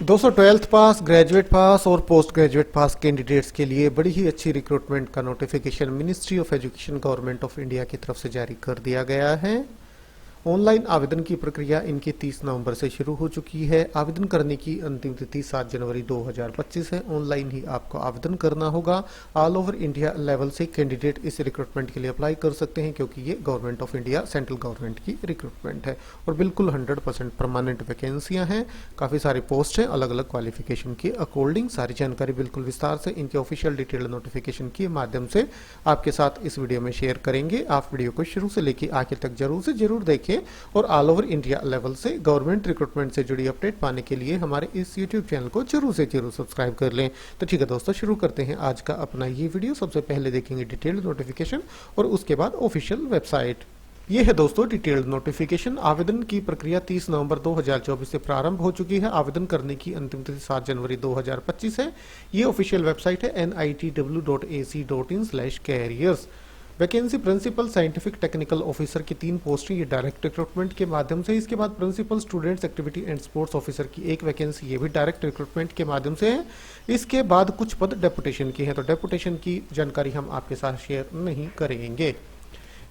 दोस्तों 12th पास, graduate पास और post graduate पास candidates के लिए बड़ी ही अच्छी रिक्रूटमेंट का notification ministry of education government of India की तरफ से जारी कर दिया गया है। ऑनलाइन आवेदन की प्रक्रिया इनकी 30 नवंबर से शुरू हो चुकी है। आवेदन करने की अंतिम तिथि 7 जनवरी 2025 है। ऑनलाइन ही आपको आवेदन करना होगा। ऑल ओवर इंडिया लेवल से कैंडिडेट इस रिक्रूटमेंट के लिए अप्लाई कर सकते हैं, क्योंकि ये government of India central government की रिक्रूटमेंट है और बिल्कुल 100% परमानेंट वैकेंसियां हैं। काफ़ी सारी पोस्ट हैं अलग अलग क्वालिफिकेशन के अकॉर्डिंग। सारी जानकारी बिल्कुल विस्तार से इनके ऑफिशियल डिटेल नोटिफिकेशन के माध्यम से आपके साथ इस वीडियो में शेयर करेंगे। आप वीडियो को शुरू से लेकर आखिर तक जरूर से जरूर देखें और ऑल ओवर इंडिया लेवल से गवर्नमेंट रिक्रूटमेंट से जुड़ी अपडेट पाने के लिए हमारे इस यूट्यूब चैनल को जरूर से जरूर सब्सक्राइब कर लें। तो ठीक है दोस्तों, शुरू करते हैं आज का अपना ये वीडियो। सबसे पहले देखेंगे डिटेल्ड नोटिफिकेशन और उसके बाद ऑफिशियल वेबसाइट। ये है दोस्तों डिटेल्ड नोटिफिकेशन। आवेदन की प्रक्रिया 30 नवंबर 2024 से प्रारंभ हो चुकी है। आवेदन करने की अंतिम तिथि 7 जनवरी 2025 है। ये ऑफिशियल वेबसाइट है nitw.ac.in/careers। Vacancy principal scientific technical officer की 3 पोस्टें, ये डायरेक्ट रिक्रूटमेंट के माध्यम से। इसके बाद principal students activity and sports officer की 1 वैकेंसी, ये भी डायरेक्ट रिक्रूटमेंट के माध्यम से है। इसके बाद कुछ पद डेपुटेशन की है, तो डेपुटेशन की जानकारी हम आपके साथ शेयर नहीं करेंगे।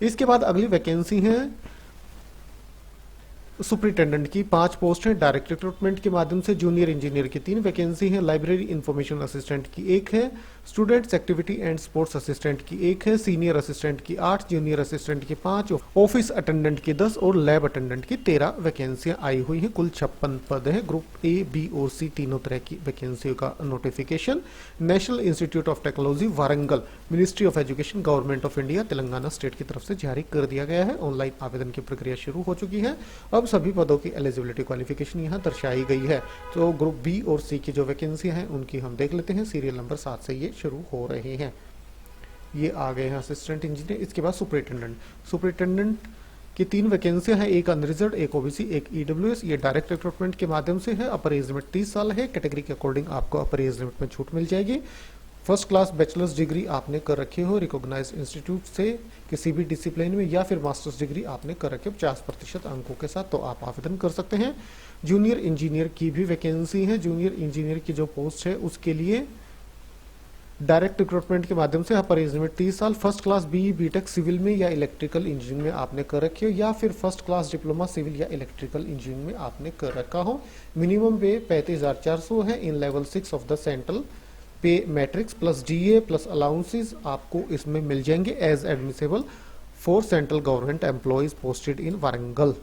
इसके बाद अगली वैकेंसी है सुपरिटेंडेंट की 5 पोस्ट है डायरेक्ट रिक्रूटमेंट के माध्यम से। जूनियर इंजीनियर की 3 वैकेंसी है। लाइब्रेरी इंफॉर्मेशन असिस्टेंट की 1 है। Students activity and sports assistant की 1 है। सीनियर असिस्टेंट की 8, जूनियर असिस्टेंट की 5, ऑफिस अटेंडेंट की 10 और लैब अटेंडेंट की 13 वैकेंसियां आई हुई हैं। कुल 56 पद है। ग्रुप ए, बी और सी तीनों तरह की वैकेंसियों का notification national institute of technology Warangal, ministry of education government of India Telangana state की तरफ से जारी कर दिया गया है। ऑनलाइन आवेदन की प्रक्रिया शुरू हो चुकी है। अब सभी पदों की एलिजिबिलिटी क्वालिफिकेशन यहाँ दर्शाई गई है। तो ग्रुप बी और सी की जो वैकेंसी हैं उनकी हम देख लेते हैं। सीरियल नंबर 7 से ये शुरू हो रहे हैं। ये आ गए हैं असिस्टेंट इंजीनियर। इसके बाद सुपरिटेंडेंट की 3 वैकेंसियां हैं, एक अनरिजर्व, एक ओबीसी, एक ईडब्ल्यूएस। ये डायरेक्ट रिक्रूटमेंट के माध्यम से है। अपर एज लिमिट 30 साल है। कैटेगरी के अकॉर्डिंग आपको अपर एज लिमिट में छूट मिल जाएगी। फर्स्ट क्लास बैचलर्स डिग्री आपने कर रखी हो रिकॉग्नाइज्ड इंस्टीट्यूट से किसी भी डिसिप्लिन में, या फिर मास्टर्स डिग्री आपने कर रखी हो 50% अंकों के साथ, तो आप आवेदन कर सकते हैं। जूनियर इंजीनियर की भी वैकेंसी है। जूनियर इंजीनियर की जो पोस्ट है उसके लिए डायरेक्ट रिक्रूटमेंट के माध्यम से अपर एज लिमिट 30 साल। First class B, BTech civil में या इलेक्ट्रिकल इंजीनियरिंग में आपने कर रखी हो, या फिर फर्स्ट क्लास डिप्लोमा सिविल या इलेक्ट्रिकल इंजीनियरिंग में आपने कर रखा हो। मिनिमम पे 35,400 है in level 6 of the central pay matrix plus DA plus allowances आपको इसमें मिल जाएंगे as admissible for central government employees posted in Warangal.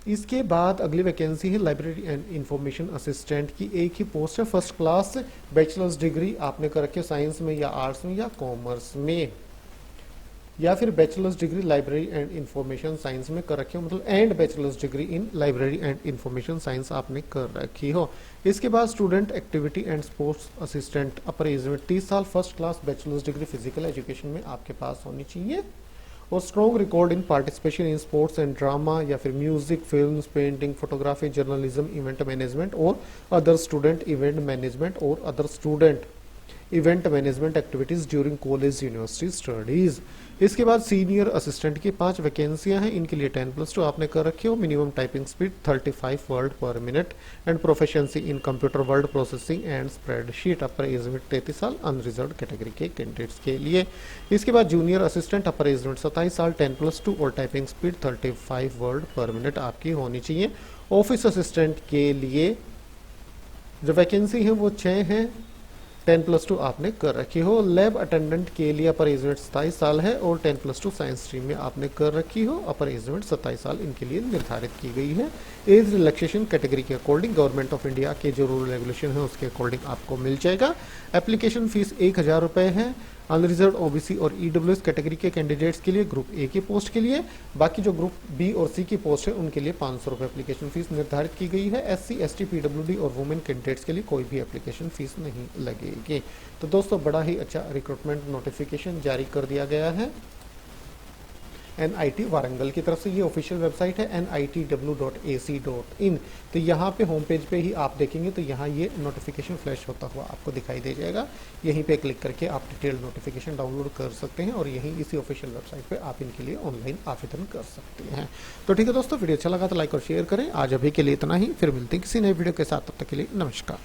इसके बाद अगली वैकेंसी है लाइब्रेरी एंड इंफॉर्मेशन असिस्टेंट की। एक ही पोस्ट है। फर्स्ट क्लास बैचलर्स डिग्री आपने कर रखी है साइंस में या आर्ट्स में या कॉमर्स में, या फिर bachelors degree library and information science में कर रखी हो, मतलब and bachelors degree in library and information science आपने कर रखी हो। इसके बाद student activity and sports assistant, upper as limit 30 साल। First class bachelors degree physical education में आपके पास होनी चाहिए और strong record in participation in sports and drama, या फिर music, film, painting, photography, journalism, event management और अदर स्टूडेंट इवेंट मैनेजमेंट और other student event management activities during college university studies. इसके बाद सीनियर असिस्टेंट की 5 वैकेंसियां हैं। इनके लिए 10+2 आपने कर रखी हो। मिनिमम टाइपिंग स्पीड 35 वर्ड पर minute and proficiency in computer word processing and spreadsheet. Upper age limit 33 साल अनरिजर्व कैटेगरी के कैंडिडेट्स के लिए। इसके बाद जूनियर असिस्टेंट, अपर एज लिमिट 27 साल, 10+2 और टाइपिंग स्पीड 35 वर्ड पर मिनट आपकी होनी चाहिए। ऑफिस असिस्टेंट के लिए जो वैकेंसी है वो 6 है, 10+2 आपने कर रखी हो। लैब अटेंडेंट के लिए अपर एज लिमिट 27 साल है और 10+2 साइंस स्ट्रीम में आपने कर रखी हो। अपर एज लिमिट 27 साल इनके लिए निर्धारित की गई है। एज रिलैक्सेशन कैटेगरी के अकॉर्डिंग गवर्नमेंट ऑफ इंडिया के जो रूल रेगुलेशन है उसके अकॉर्डिंग आपको मिल जाएगा। एप्लीकेशन फीस 1,000 रुपये है। अनरिजर्व, ओबीसी और ईडब्ल्यूएस कैटेगरी के कैंडिडेट्स के लिए ग्रुप ए की पोस्ट के लिए। बाकी जो ग्रुप बी और सी की पोस्ट है उनके लिए 500 रुपये एप्लीकेशन फीस निर्धारित की गई है। एससी, एसटी, पीडब्ल्यूडी और वुमेन कैंडिडेट्स के लिए कोई भी एप्लीकेशन फीस नहीं लगेगी। तो दोस्तों बड़ा ही अच्छा रिक्रूटमेंट नोटिफिकेशन जारी कर दिया गया है। NIT वारंगल की तरफ से। ये ऑफिशियल वेबसाइट है nitw.ac.in। तो यहाँ पे होम पेज पे ही आप देखेंगे तो यहाँ ये नोटिफिकेशन फ्लैश होता हुआ आपको दिखाई दे जाएगा। यहीं पे क्लिक करके आप डिटेल नोटिफिकेशन डाउनलोड कर सकते हैं और यहीं इसी ऑफिशियल वेबसाइट पे आप इनके लिए ऑनलाइन आवेदन कर सकते हैं। तो ठीक है दोस्तों, वीडियो अच्छा लगा तो लाइक और शेयर करें। आज अभी के लिए इतना ही, फिर मिलते हैं किसी नए वीडियो के साथ, तब तक के लिए नमस्कार।